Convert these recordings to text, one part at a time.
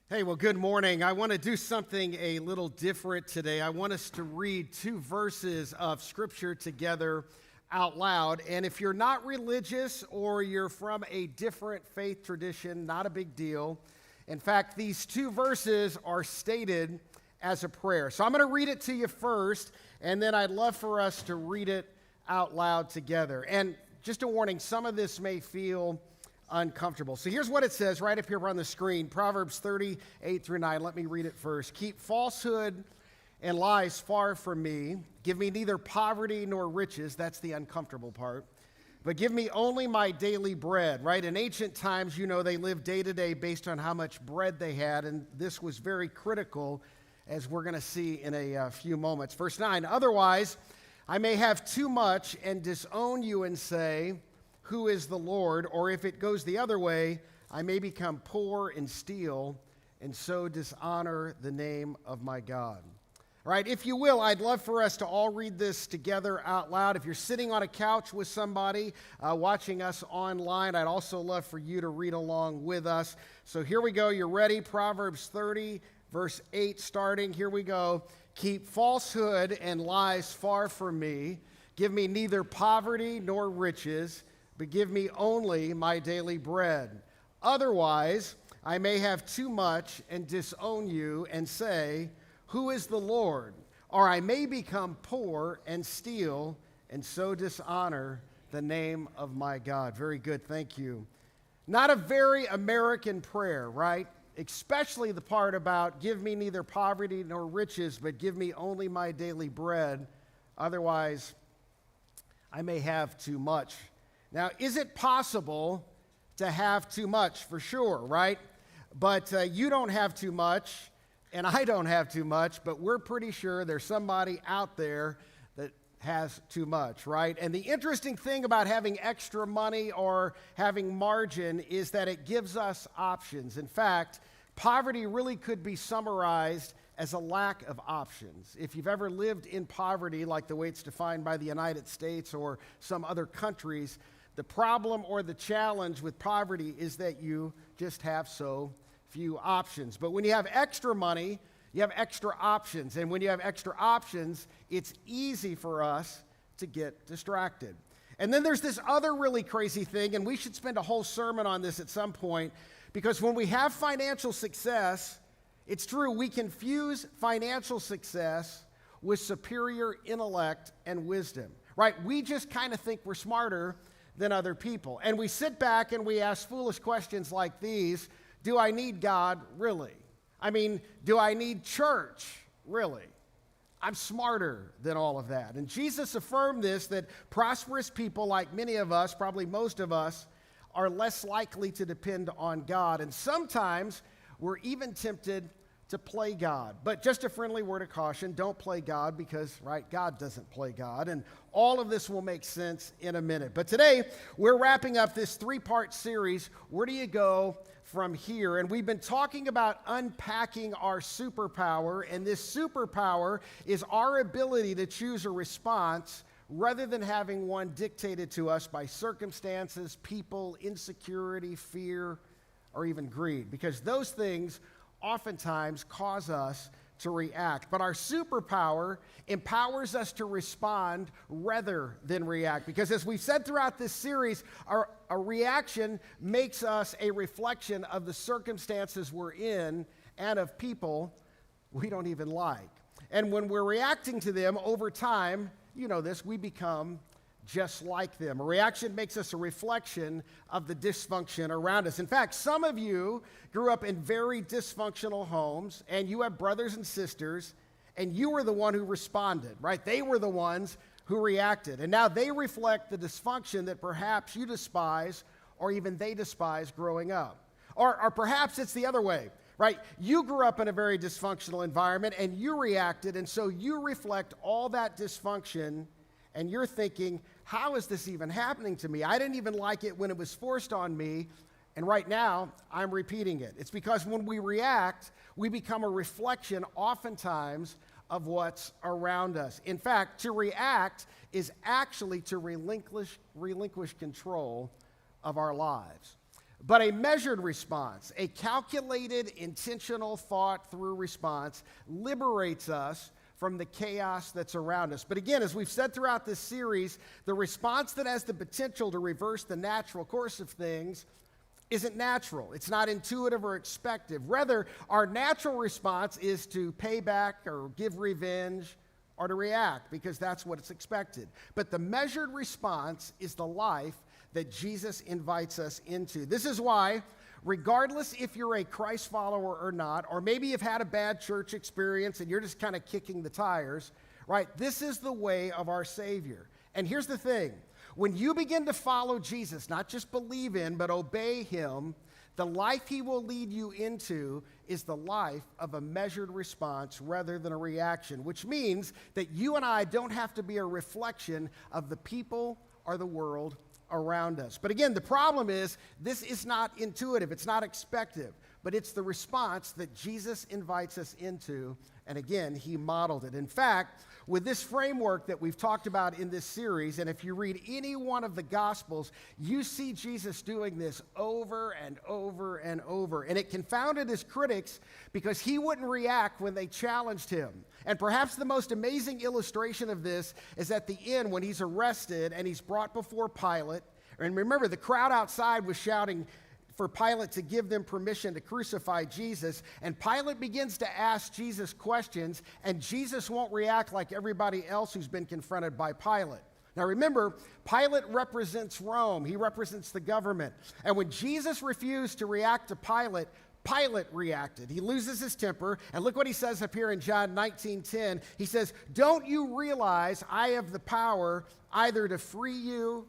Hey, well, good morning. I want to do something a little different today. I want us to read two verses of Scripture together out loud. And if you're not religious or you're from a different faith tradition, not a big deal. In fact, these two verses are stated as a prayer. So I'm going to read it to you first, and then I'd love for us to read it out loud together. And just a warning, some of this may feel uncomfortable. So here's what it says right up here on the screen, Proverbs 30:8-9. Let me read it first. Keep falsehood and lies far from me. Give me neither poverty nor riches. That's the uncomfortable part. But give me only my daily bread, right? In ancient times, they lived day to day based on how much bread they had, and this was very critical, as we're going to see in a few moments. Verse 9, otherwise, I may have too much and disown you and say, who is the Lord? Or if it goes the other way, I may become poor and steal and so dishonor the name of my God. All right, if you will, I'd love for us to all read this together out loud. If you're sitting on a couch with somebody watching us online, I'd also love for you to read along with us. So here we go. You're ready? Proverbs 30, verse 8 starting. Here we go. Keep falsehood and lies far from me. Give me neither poverty nor riches, but give me only my daily bread. Otherwise, I may have too much and disown you and say, who is the Lord? Or I may become poor and steal and so dishonor the name of my God. Very good, thank you. Not a very American prayer, right? Especially the part about give me neither poverty nor riches, but give me only my daily bread. Otherwise, I may have too much. Now, is it possible to have too much? For sure, right? But you don't have too much, and I don't have too much, but we're pretty sure there's somebody out there that has too much, right? And the interesting thing about having extra money or having margin is that it gives us options. In fact, poverty really could be summarized as a lack of options. If you've ever lived in poverty, like the way it's defined by the United States or some other countries, the problem or the challenge with poverty is that you just have so few options. But when you have extra money, you have extra options. And when you have extra options, it's easy for us to get distracted. And then there's this other really crazy thing, and we should spend a whole sermon on this at some point, because when we have financial success, it's true, we confuse financial success with superior intellect and wisdom, right? We just kind of think we're smarter than other people. And we sit back and we ask foolish questions like these. Do I need God? Really? I mean, do I need church? Really? I'm smarter than all of that. And Jesus affirmed this, that prosperous people, like many of us, probably most of us, are less likely to depend on God. And sometimes we're even tempted to play God. But just a friendly word of caution, don't play God because, right, God doesn't play God. And all of this will make sense in a minute. But today, we're wrapping up this three-part series, Where Do You Go From Here? And we've been talking about unpacking our superpower, and this superpower is our ability to choose a response rather than having one dictated to us by circumstances, people, insecurity, fear, or even greed. Because those things oftentimes cause us to react. But our superpower empowers us to respond rather than react. Because as we've said throughout this series, our reaction makes us a reflection of the circumstances we're in and of people we don't even like. And when we're reacting to them over time, you know this, we become just like them. A reaction makes us a reflection of the dysfunction around us. In fact, some of you grew up in very dysfunctional homes, and you have brothers and sisters, and you were the one who responded, right? They were the ones who reacted. And now they reflect the dysfunction that perhaps you despise, or even they despise growing up. Or perhaps it's the other way, right? You grew up in a very dysfunctional environment, and you reacted, and so you reflect all that dysfunction, and you're thinking, how is this even happening to me? I didn't even like it when it was forced on me, and right now, I'm repeating it. It's because when we react, we become a reflection, oftentimes, of what's around us. In fact, to react is actually to relinquish control of our lives. but a measured response, a calculated, intentional, thought-through response liberates us from the chaos that's around us. But again, as we've said throughout this series, the response that has the potential to reverse the natural course of things isn't natural. It's not intuitive or expected. Rather, our natural response is to pay back or give revenge or to react because that's what it's expected. But the measured response is the life that Jesus invites us into. This is why, regardless if you're a Christ follower or not, or maybe you've had a bad church experience and you're just kind of kicking the tires, right? This is the way of our Savior. And here's the thing. When you begin to follow Jesus, not just believe in, but obey him, the life he will lead you into is the life of a measured response rather than a reaction, which means that you and I don't have to be a reflection of the people or the world around us. But again, the problem is this is not intuitive, it's not expected, but it's the response that Jesus invites us into, and again, he modeled it. In fact, with this framework that we've talked about in this series, and if you read any one of the Gospels, you see Jesus doing this over and over and over. And it confounded his critics because he wouldn't react when they challenged him. And perhaps the most amazing illustration of this is at the end when he's arrested and he's brought before Pilate. And remember, the crowd outside was shouting for Pilate to give them permission to crucify Jesus. And Pilate begins to ask Jesus questions, and Jesus won't react like everybody else who's been confronted by Pilate. Now remember, Pilate represents Rome. He represents the government. And when Jesus refused to react to Pilate, Pilate reacted. He loses his temper. And look what he says up here in John 19:10. He says, "Don't you realize I have the power either to free you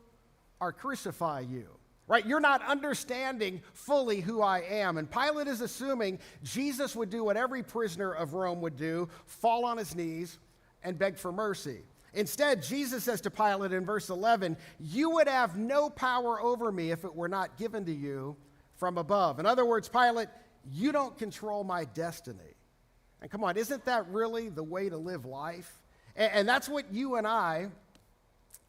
or crucify you?" Right? You're not understanding fully who I am. And Pilate is assuming Jesus would do what every prisoner of Rome would do, fall on his knees and beg for mercy. Instead, Jesus says to Pilate in verse 11, "You would have no power over me if it were not given to you from above." In other words, Pilate, you don't control my destiny. And come on, isn't that really the way to live life? And that's what you and I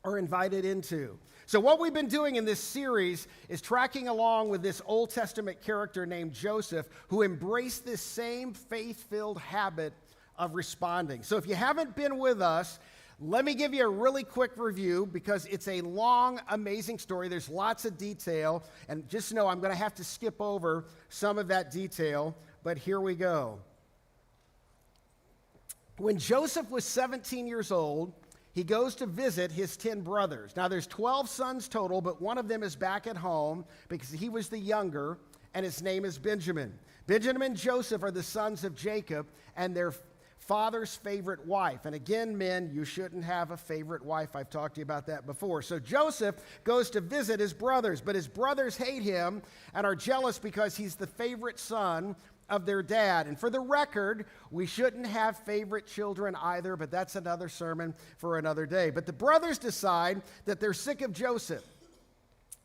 are invited into. So what we've been doing in this series is tracking along with this Old Testament character named Joseph, who embraced this same faith-filled habit of responding. So if you haven't been with us, let me give you a really quick review because it's a long, amazing story. There's lots of detail, and just know I'm going to have to skip over some of that detail, but here we go. When Joseph was 17 years old, he goes to visit his 10 brothers. Now, there's 12 sons total, but one of them is back at home because he was the younger, and his name is Benjamin. Benjamin and Joseph are the sons of Jacob and their father's favorite wife. And again, men, you shouldn't have a favorite wife. I've talked to you about that before. So Joseph goes to visit his brothers, but his brothers hate him and are jealous because he's the favorite son of their dad. And for the record, we shouldn't have favorite children either, but that's another sermon for another day. But the brothers decide that they're sick of Joseph,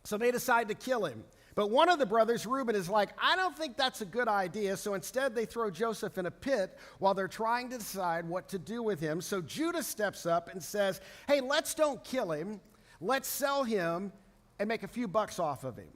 so they decide to kill him. But one of the brothers, Reuben, is like, I don't think that's a good idea, so instead they throw Joseph in a pit while they're trying to decide what to do with him. So Judah steps up and says, hey, let's don't kill him, let's sell him and make a few bucks off of him.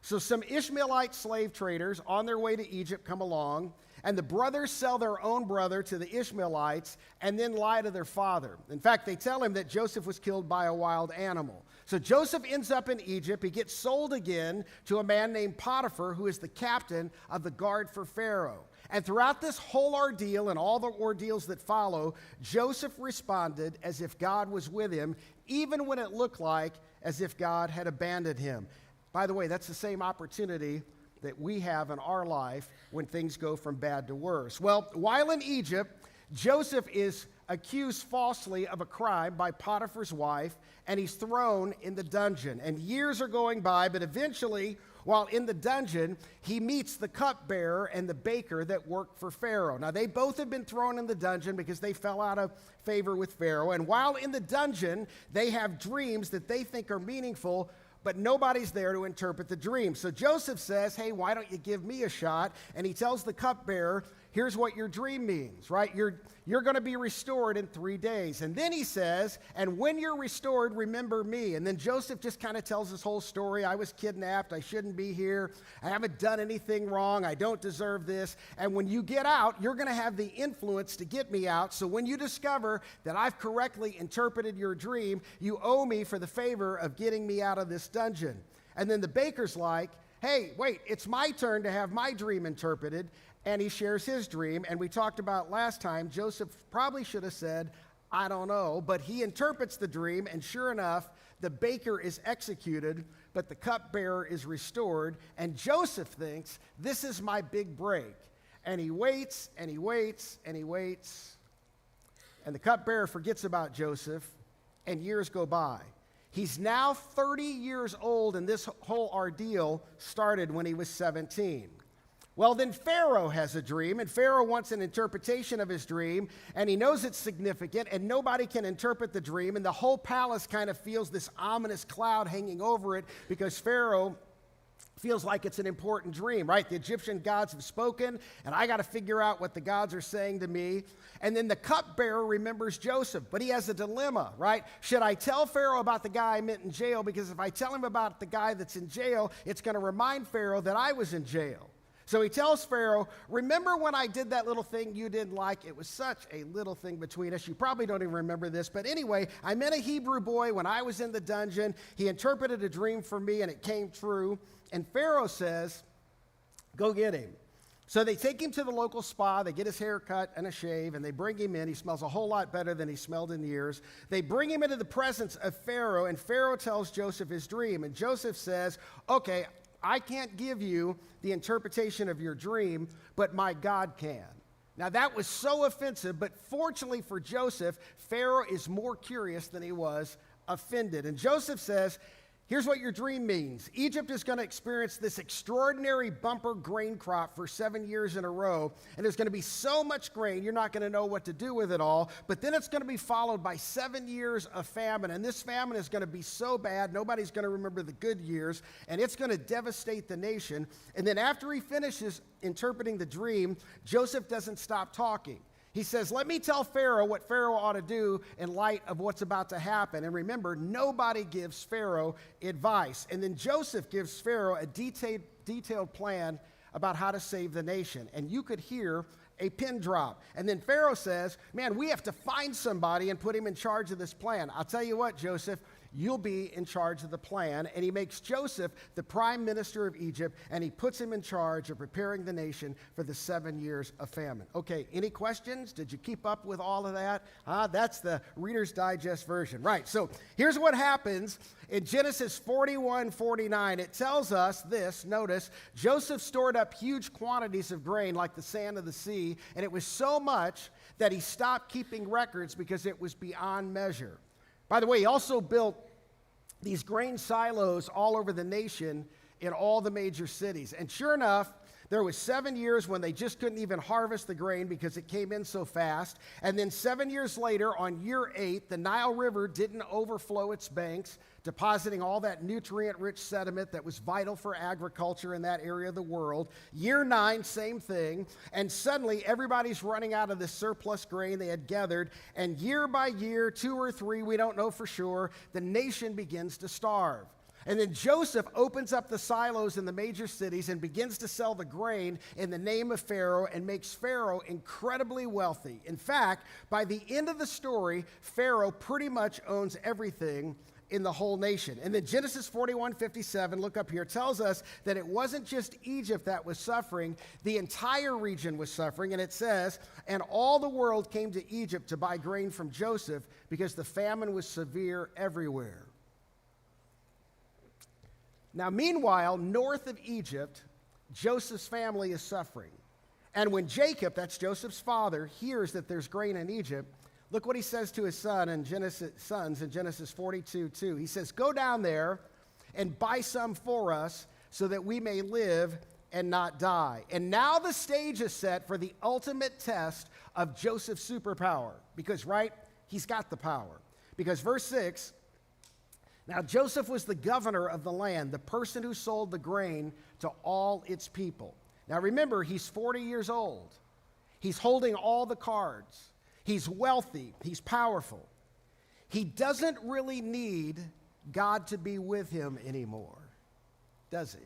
So some Ishmaelite slave traders on their way to Egypt come along, and the brothers sell their own brother to the Ishmaelites and then lie to their father. In fact, they tell him that Joseph was killed by a wild animal. So Joseph ends up in Egypt. He gets sold again to a man named Potiphar, who is the captain of the guard for Pharaoh. And throughout this whole ordeal and all the ordeals that follow, Joseph responded as if God was with him, even when it looked like as if God had abandoned him. By the way, that's the same opportunity that we have in our life when things go from bad to worse. Well, while in Egypt, Joseph is accused falsely of a crime by Potiphar's wife, and he's thrown in the dungeon. And years are going by, but eventually, while in the dungeon, he meets the cupbearer and the baker that worked for Pharaoh. Now, they both have been thrown in the dungeon because they fell out of favor with Pharaoh. And while in the dungeon, they have dreams that they think are meaningful, but nobody's there to interpret the dream. So Joseph says, hey, why don't you give me a shot? And he tells the cupbearer, here's what your dream means, right? You're going to be restored in 3 days. And then he says, and when you're restored, remember me. And then Joseph just kind of tells his whole story. I was kidnapped. I shouldn't be here. I haven't done anything wrong. I don't deserve this. And when you get out, you're going to have the influence to get me out. So when you discover that I've correctly interpreted your dream, you owe me for the favor of getting me out of this dungeon. And then the baker's like, hey, wait, it's my turn to have my dream interpreted. And he shares his dream. And we talked about last time, Joseph probably should have said, I don't know. But he interprets the dream, and sure enough, the baker is executed, but the cupbearer is restored. And Joseph thinks, this is my big break. And he waits, and he waits, and he waits. And the cupbearer forgets about Joseph, and years go by. He's now 30 years old, and this whole ordeal started when he was 17. Well, then Pharaoh has a dream, and Pharaoh wants an interpretation of his dream, and he knows it's significant, and nobody can interpret the dream, and the whole palace kind of feels this ominous cloud hanging over it because Pharaoh feels like it's an important dream, right? The Egyptian gods have spoken, and I got to figure out what the gods are saying to me. And then the cupbearer remembers Joseph, but he has a dilemma, right? Should I tell Pharaoh about the guy I met in jail? Because if I tell him about the guy that's in jail, it's going to remind Pharaoh that I was in jail. So he tells Pharaoh, remember when I did that little thing you didn't like? It was such a little thing between us. You probably don't even remember this. But anyway, I met a Hebrew boy when I was in the dungeon. He interpreted a dream for me, and it came true. And Pharaoh says, go get him. So they take him to the local spa. They get his hair cut and a shave, and they bring him in. He smells a whole lot better than he smelled in years. They bring him into the presence of Pharaoh, and Pharaoh tells Joseph his dream. And Joseph says, okay, I can't give you the interpretation of your dream, but my God can. Now that was so offensive, but fortunately for Joseph, Pharaoh is more curious than he was offended. And Joseph says, here's what your dream means. Egypt is going to experience this extraordinary bumper grain crop for 7 years in a row, and there's going to be so much grain, you're not going to know what to do with it all, but then it's going to be followed by 7 years of famine, and this famine is going to be so bad, nobody's going to remember the good years, and it's going to devastate the nation. And then after he finishes interpreting the dream, Joseph doesn't stop talking. He says, let me tell Pharaoh what Pharaoh ought to do in light of what's about to happen. And remember, nobody gives Pharaoh advice. And then Joseph gives Pharaoh a detailed plan about how to save the nation. And you could hear a pin drop. And then Pharaoh says, man, we have to find somebody and put him in charge of this plan. I'll tell you what, Joseph, you'll be in charge of the plan. And he makes Joseph the prime minister of Egypt, and he puts him in charge of preparing the nation for the 7 years of famine. Okay, any questions? Did you keep up with all of that? That's the Reader's Digest version. Right, so here's what happens in Genesis 41:49. It tells us this, notice, Joseph stored up huge quantities of grain like the sand of the sea, and it was so much that he stopped keeping records because it was beyond measure. By the way, he also built these grain silos all over the nation in all the major cities. And sure enough, there was 7 years when they just couldn't even harvest the grain because it came in so fast. And then 7 years later, on year 8, the Nile River didn't overflow its banks, depositing all that nutrient-rich sediment that was vital for agriculture in that area of the world. Year 9, same thing. And suddenly, everybody's running out of this surplus grain they had gathered. And year by year, 2 or 3, we don't know for sure, the nation begins to starve. And then Joseph opens up the silos in the major cities and begins to sell the grain in the name of Pharaoh and makes Pharaoh incredibly wealthy. In fact, by the end of the story, Pharaoh pretty much owns everything in the whole nation. And then Genesis 41:57, look up here, tells us that it wasn't just Egypt that was suffering, the entire region was suffering. And it says, and all the world came to Egypt to buy grain from Joseph because the famine was severe everywhere. Now, meanwhile, north of Egypt, Joseph's family is suffering. And when Jacob, that's Joseph's father, hears that there's grain in Egypt, look what he says to his sons in Genesis 42:2. He says, go down there and buy some for us so that we may live and not die. And now the stage is set for the ultimate test of Joseph's superpower. Because, right, he's got the power. Because verse 6, now Joseph was the governor of the land, the person who sold the grain to all its people. Now remember, he's 40 years old. He's holding all the cards. He's wealthy. He's powerful. He doesn't really need God to be with him anymore, does he?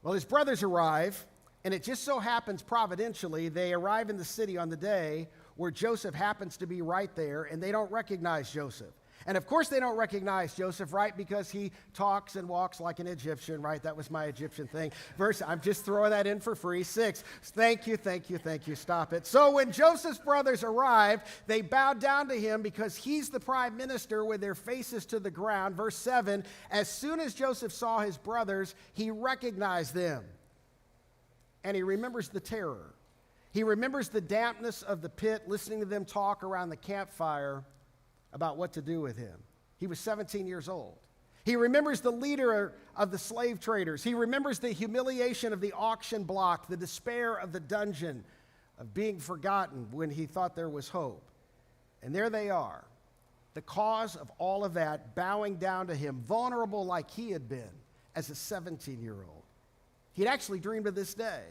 Well, his brothers arrive, and it just so happens providentially, they arrive in the city on the day where Joseph happens to be right there, and they don't recognize Joseph. And of course they don't recognize Joseph, right? Because he talks and walks like an Egyptian, right? That was my Egyptian thing. I'm just throwing that in for free. 6. Thank you. Stop it. So when Joseph's brothers arrived, they bowed down to him because he's the prime minister with their faces to the ground. Verse 7, as soon as Joseph saw his brothers, he recognized them. And he remembers the terror. He remembers the dampness of the pit, listening to them talk around the campfire about what to do with him. He was 17 years old. He remembers the leader of the slave traders. He remembers the humiliation of the auction block, the despair of the dungeon, of being forgotten when he thought there was hope. And there they are, the cause of all of that, bowing down to him, vulnerable like he had been as a 17-year-old. He'd actually dreamed of this day,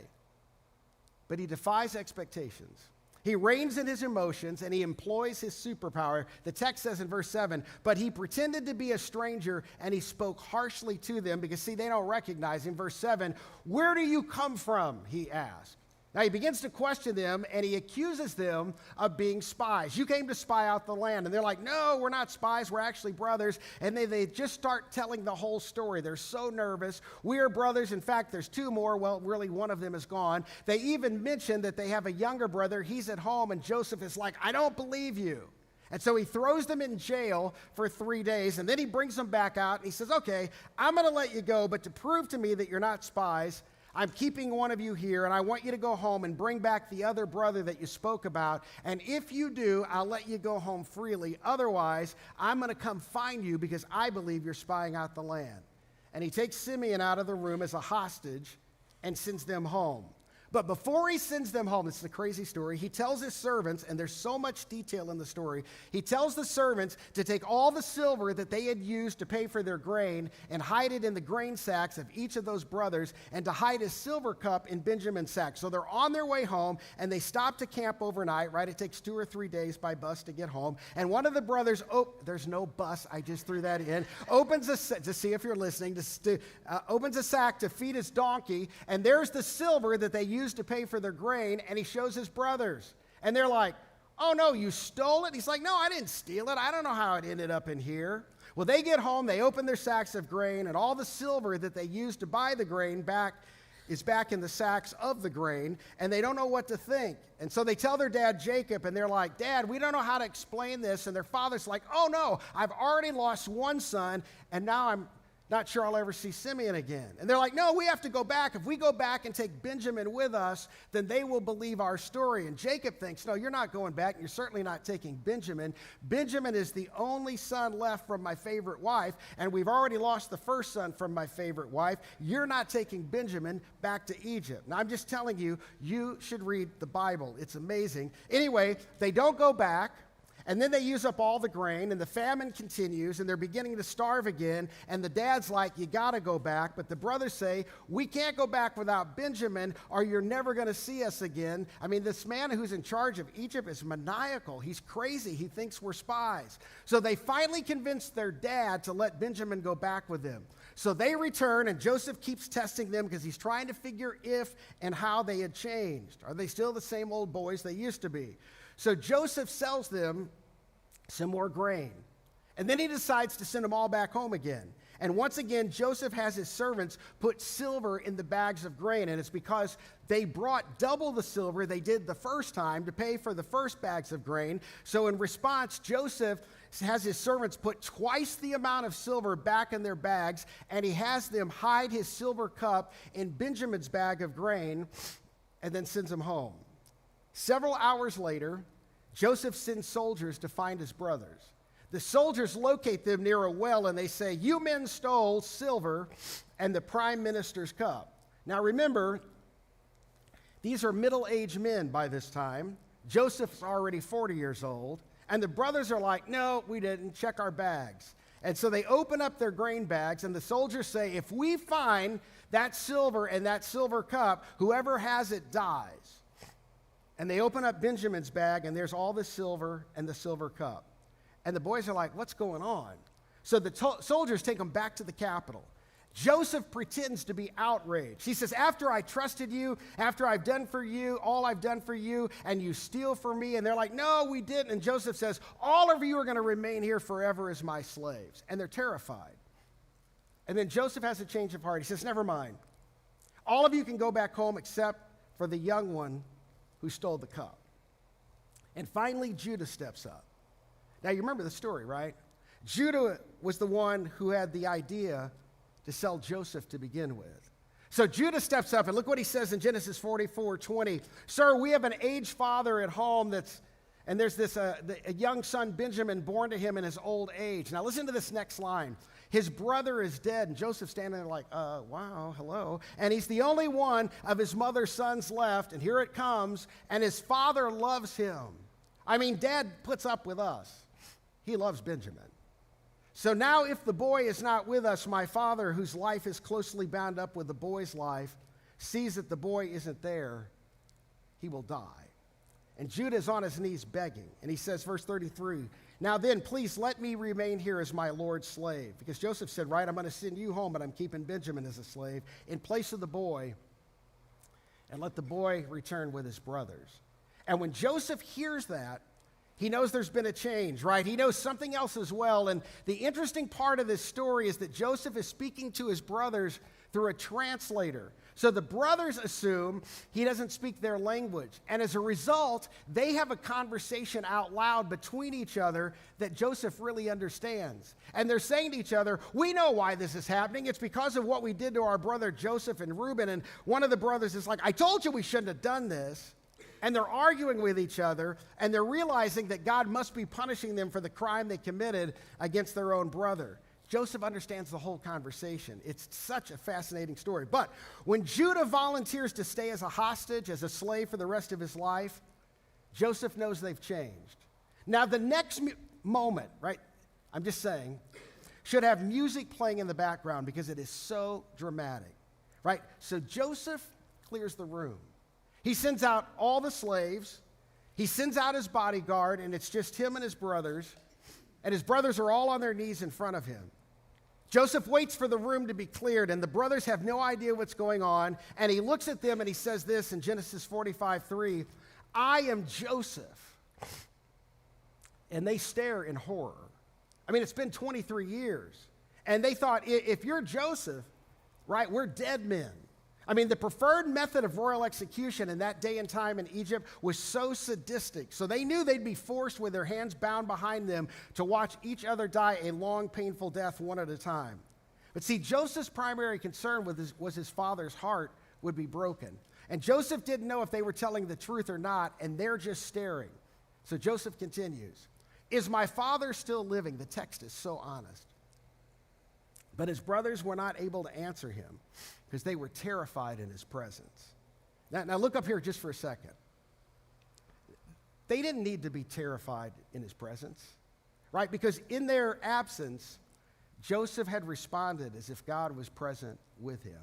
but he defies expectations. He reigns in his emotions and he employs his superpower. The text says in verse 7, but he pretended to be a stranger and he spoke harshly to them because, see, they don't recognize him. Verse 7, where do you come from? He asked. Now he begins to question them and he accuses them of being spies. You came to spy out the land. And they're like, no, we're not spies. We're actually brothers. And they just start telling the whole story. They're so nervous. We are brothers. In fact, there's 2 more. Well, really, one of them is gone. They even mention that they have a younger brother. He's at home. And Joseph is like, I don't believe you. And so he throws them in jail for 3 days. And then he brings them back out. And he says, okay, I'm going to let you go. But to prove to me that you're not spies, I'm keeping one of you here, and I want you to go home and bring back the other brother that you spoke about. And if you do, I'll let you go home freely. Otherwise, I'm going to come find you because I believe you're spying out the land. And he takes Simeon out of the room as a hostage and sends them home. But before he sends them home, this is a crazy story, he tells his servants, and there's so much detail in the story, he tells the servants to take all the silver that they had used to pay for their grain and hide it in the grain sacks of each of those brothers and to hide his silver cup in Benjamin's sack. So they're on their way home, and they stop to camp overnight, right? It takes 2 or 3 days by bus to get home. And one of the brothers, there's no bus, I just threw that in, opens to see if you're listening, opens a sack to feed his donkey, and there's the silver that they used to pay for their grain, and he shows his brothers. And they're like, oh no, you stole it? He's like, no, I didn't steal it. I don't know how it ended up in here. Well, they get home, they open their sacks of grain, and all the silver that they used to buy the grain is back in the sacks of the grain, and they don't know what to think. And so they tell their dad, Jacob, and they're like, Dad, we don't know how to explain this. And their father's like, oh no, I've already lost one son, and now I'm not sure I'll ever see Simeon again. And they're like, no, we have to go back. If we go back and take Benjamin with us, then they will believe our story. And Jacob thinks, no, you're not going back. You're certainly not taking Benjamin. Benjamin is the only son left from my favorite wife, and we've already lost the first son from my favorite wife. You're not taking Benjamin back to Egypt. Now, I'm just telling you, you should read the Bible. It's amazing. Anyway, they don't go back. And then they use up all the grain, and the famine continues, and they're beginning to starve again. And the dad's like, you got to go back. But the brothers say, we can't go back without Benjamin, or you're never going to see us again. I mean, this man who's in charge of Egypt is maniacal. He's crazy. He thinks we're spies. So they finally convince their dad to let Benjamin go back with them. So they return, and Joseph keeps testing them because he's trying to figure if and how they had changed. Are they still the same old boys they used to be? So Joseph sells them some more grain. And then he decides to send them all back home again. And once again, Joseph has his servants put silver in the bags of grain. And it's because they brought double the silver they did the first time to pay for the first bags of grain. So in response, Joseph has his servants put twice the amount of silver back in their bags. And he has them hide his silver cup in Benjamin's bag of grain and then sends them home. Several hours later, Joseph sends soldiers to find his brothers. The soldiers locate them near a well, and they say, you men stole silver and the prime minister's cup. Now remember, these are middle-aged men by this time. Joseph's already 40 years old. And the brothers are like, no, we didn't. Check our bags. And so they open up their grain bags, and the soldiers say, if we find that silver and that silver cup, whoever has it dies. And they open up Benjamin's bag, and there's all the silver and the silver cup. And the boys are like, what's going on? So the soldiers take them back to the capital. Joseph pretends to be outraged. He says, after I trusted you, after I've done for you, all I've done for you, and you steal from me. And they're like, no, we didn't. And Joseph says, all of you are going to remain here forever as my slaves. And they're terrified. And then Joseph has a change of heart. He says, never mind. All of you can go back home except for the young one who stole the cup. And finally, Judah steps up. Now, you remember the story, right? Judah was the one who had the idea to sell Joseph to begin with. So Judah steps up, and look what he says in Genesis 44:20. Sir, we have an aged father at home and there's this a young son, Benjamin, born to him in his old age. Now listen to this next line. His brother is dead, and Joseph's standing there like, wow, hello. And he's the only one of his mother's sons left, and here it comes, and his father loves him. I mean, Dad puts up with us. He loves Benjamin. So now if the boy is not with us, my father, whose life is closely bound up with the boy's life, sees that the boy isn't there, he will die. And Judah is on his knees begging. And he says, verse 33, now then, please let me remain here as my Lord's slave. Because Joseph said, right, I'm going to send you home, but I'm keeping Benjamin as a slave in place of the boy, and let the boy return with his brothers. And when Joseph hears that, he knows there's been a change, right? He knows something else as well. And the interesting part of this story is that Joseph is speaking to his brothers through a translator. So the brothers assume he doesn't speak their language. And as a result, they have a conversation out loud between each other that Joseph really understands. And they're saying to each other, we know why this is happening. It's because of what we did to our brother Joseph and Reuben. And one of the brothers is like, I told you we shouldn't have done this. And they're arguing with each other, and they're realizing that God must be punishing them for the crime they committed against their own brother. Joseph understands the whole conversation. It's such a fascinating story. But when Judah volunteers to stay as a hostage, as a slave for the rest of his life, Joseph knows they've changed. Now, the next moment, right, I'm just saying, should have music playing in the background because it is so dramatic, right? So Joseph clears the room. He sends out all the slaves. He sends out his bodyguard, and it's just him and his brothers. And his brothers are all on their knees in front of him. Joseph waits for the room to be cleared, and the brothers have no idea what's going on. And he looks at them, and he says this in Genesis 45:3, I am Joseph. And they stare in horror. I mean, it's been 23 years. And they thought, if you're Joseph, right, we're dead men. I mean, the preferred method of royal execution in that day and time in Egypt was so sadistic. So they knew they'd be forced with their hands bound behind them to watch each other die a long, painful death one at a time. But see, Joseph's primary concern was his father's heart would be broken. And Joseph didn't know if they were telling the truth or not, and they're just staring. So Joseph continues, is my father still living? The text is so honest. But his brothers were not able to answer him because they were terrified in his presence. Now look up here just for a second. They didn't need to be terrified in his presence, right? Because in their absence, Joseph had responded as if God was present with him.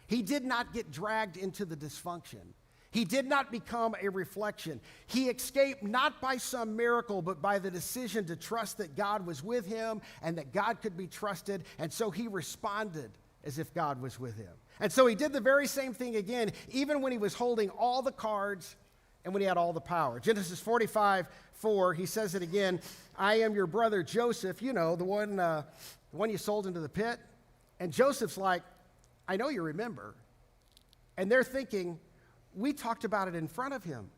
He did not get dragged into the dysfunction. He did not become a reflection. He escaped not by some miracle, but by the decision to trust that God was with him and that God could be trusted. And so he responded as if God was with him. And so he did the very same thing again, even when he was holding all the cards and when he had all the power. Genesis 45:4, he says it again, I am your brother Joseph, you know, the one you sold into the pit. And Joseph's like, I know you remember. And they're thinking, we talked about it in front of him.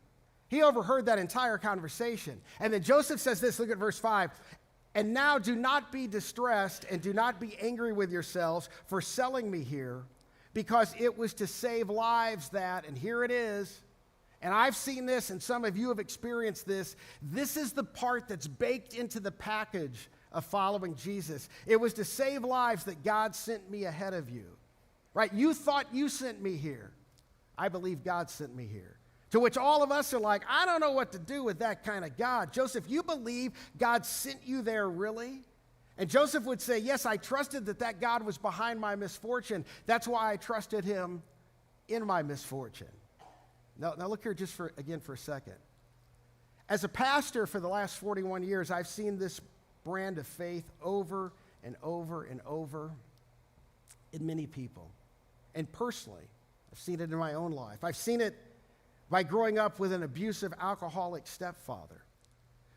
He overheard that entire conversation. And then Joseph says this, look at verse 5. And now do not be distressed and do not be angry with yourselves for selling me here, because it was to save lives that, and here it is, and I've seen this and some of you have experienced this, this is the part that's baked into the package of following Jesus. It was to save lives that God sent me ahead of you. Right? You thought you sent me here. I believe God sent me here. To which all of us are like, I don't know what to do with that kind of God. Joseph, you believe God sent you there really? And Joseph would say, yes, I trusted that God was behind my misfortune. That's why I trusted him in my misfortune. Now look here just for a second. As a pastor for the last 41 years, I've seen this brand of faith over and over and over in many people. And personally, I've seen it in my own life. I've seen it by growing up with an abusive alcoholic stepfather.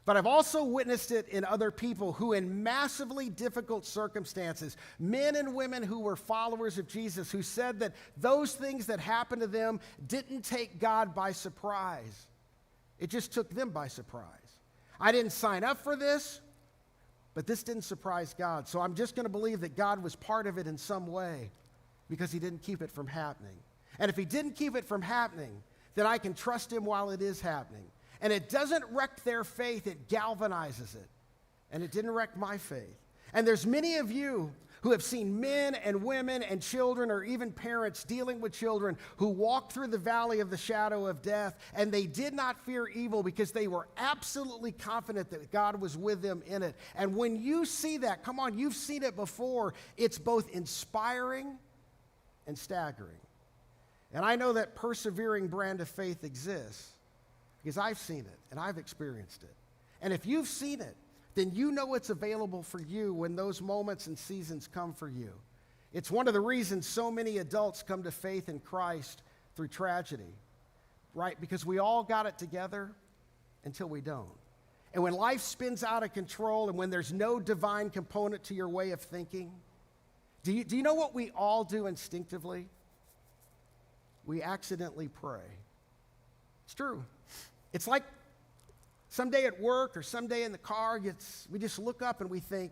But I've also witnessed it in other people who, in massively difficult circumstances, men and women who were followers of Jesus, who said that those things that happened to them didn't take God by surprise. It just took them by surprise. I didn't sign up for this, but this didn't surprise God. So I'm just going to believe that God was part of it in some way because he didn't keep it from happening. And if he didn't keep it from happening, then I can trust him while it is happening. And it doesn't wreck their faith, it galvanizes it. And it didn't wreck my faith. And there's many of you who have seen men and women and children or even parents dealing with children who walked through the valley of the shadow of death, and they did not fear evil because they were absolutely confident that God was with them in it. And when you see that, come on, you've seen it before, it's both inspiring and staggering. And I know that persevering brand of faith exists because I've seen it and I've experienced it. And if you've seen it, then you know it's available for you when those moments and seasons come for you. It's one of the reasons so many adults come to faith in Christ through tragedy, right? Because we all got it together until we don't. And when life spins out of control and when there's no divine component to your way of thinking, do you know what we all do instinctively? We accidentally pray. It's true. It's like someday at work or someday in the car, we just look up and we think,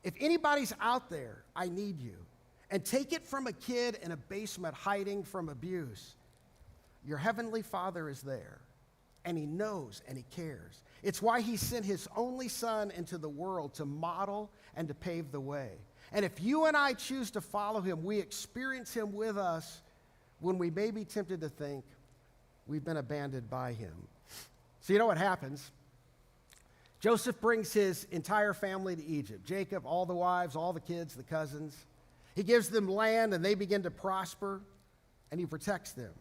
if anybody's out there, I need you. And take it from a kid in a basement hiding from abuse. Your heavenly Father is there, and he knows and he cares. It's why he sent his only son into the world to model and to pave the way. And if you and I choose to follow him, we experience him with us when we may be tempted to think we've been abandoned by him. So you know what happens? Joseph brings his entire family to Egypt. Jacob, all the wives, all the kids, the cousins. He gives them land and they begin to prosper, and he protects them.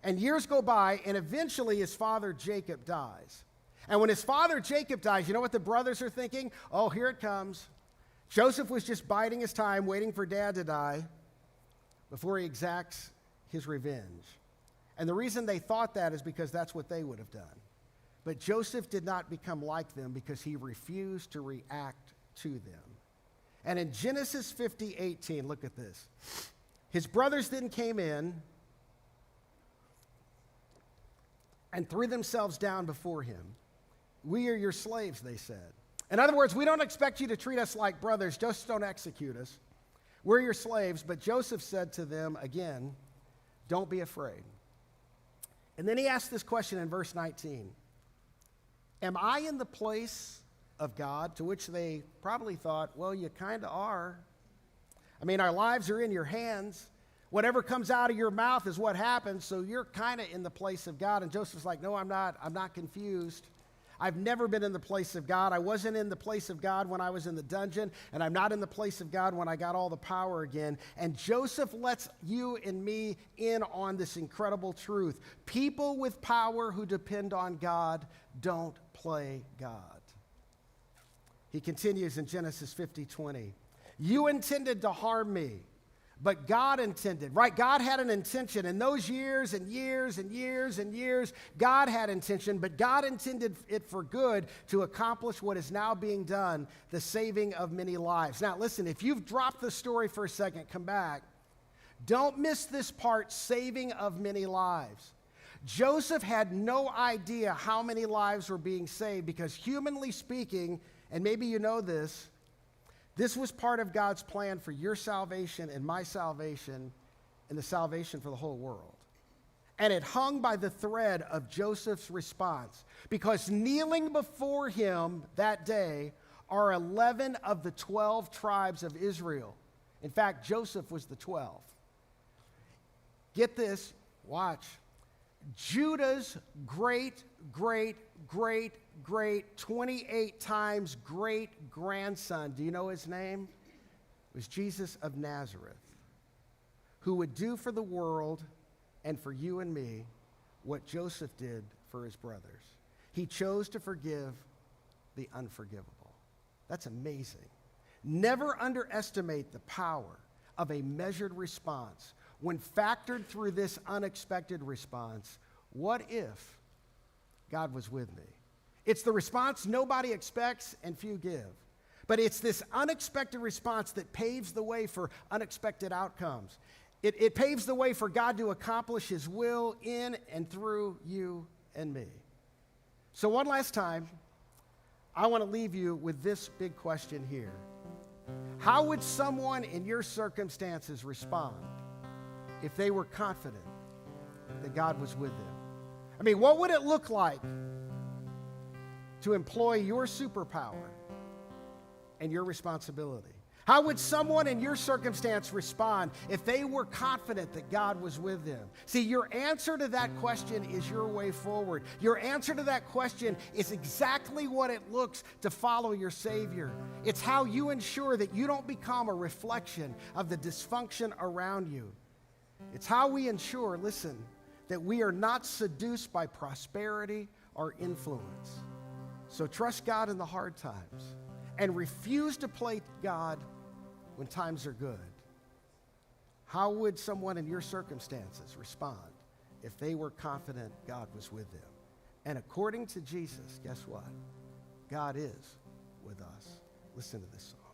And years go by, and eventually his father Jacob dies. And when his father Jacob dies, you know what the brothers are thinking? Oh, here it comes. Joseph was just biding his time, waiting for dad to die before he exacts his revenge. And the reason they thought that is because that's what they would have done. But Joseph did not become like them because he refused to react to them. And in Genesis 50:18, look at this. His brothers then came in and threw themselves down before him. We are your slaves, they said. In other words, we don't expect you to treat us like brothers, just don't execute us. We're your slaves. But Joseph said to them again, don't be afraid. And then he asked this question in verse 19. Am I in the place of God? To which they probably thought, well, you kind of are. I mean, our lives are in your hands. Whatever comes out of your mouth is what happens, so you're kind of in the place of God. And Joseph's like, no, I'm not. I'm not confused. I've never been in the place of God. I wasn't in the place of God when I was in the dungeon, and I'm not in the place of God when I got all the power again. And Joseph lets you and me in on this incredible truth. People with power who depend on God don't play God. He continues in Genesis 50:20. You intended to harm me, but God intended, right? God had an intention. In those years and years and years and years, God had intention, but God intended it for good to accomplish what is now being done, the saving of many lives. Now, listen, if you've dropped the story for a second, come back. Don't miss this part, saving of many lives. Joseph had no idea how many lives were being saved because humanly speaking, and maybe you know this was part of God's plan for your salvation and my salvation and the salvation for the whole world. And it hung by the thread of Joseph's response because kneeling before him that day are 11 of the 12 tribes of Israel. In fact, Joseph was the 12th. Get this, watch. Judah's great, 28 times great grandson, do you know his name? It was Jesus of Nazareth, who would do for the world and for you and me what Joseph did for his brothers. He chose to forgive the unforgivable. That's amazing. Never underestimate the power of a measured response when factored through this unexpected response. What if God was with me? It's the response nobody expects and few give. But it's this unexpected response that paves the way for unexpected outcomes. It paves the way for God to accomplish his will in and through you and me. So one last time, I want to leave you with this big question here. How would someone in your circumstances respond if they were confident that God was with them? I mean, what would it look like to employ your superpower and your responsibility? How would someone in your circumstance respond if they were confident that God was with them? See, your answer to that question is your way forward. Your answer to that question is exactly what it looks to follow your Savior. It's how you ensure that you don't become a reflection of the dysfunction around you. It's how we ensure, listen, that we are not seduced by prosperity or influence. So trust God in the hard times and refuse to play God when times are good. How would someone in your circumstances respond if they were confident God was with them? And according to Jesus, guess what? God is with us. Listen to this song.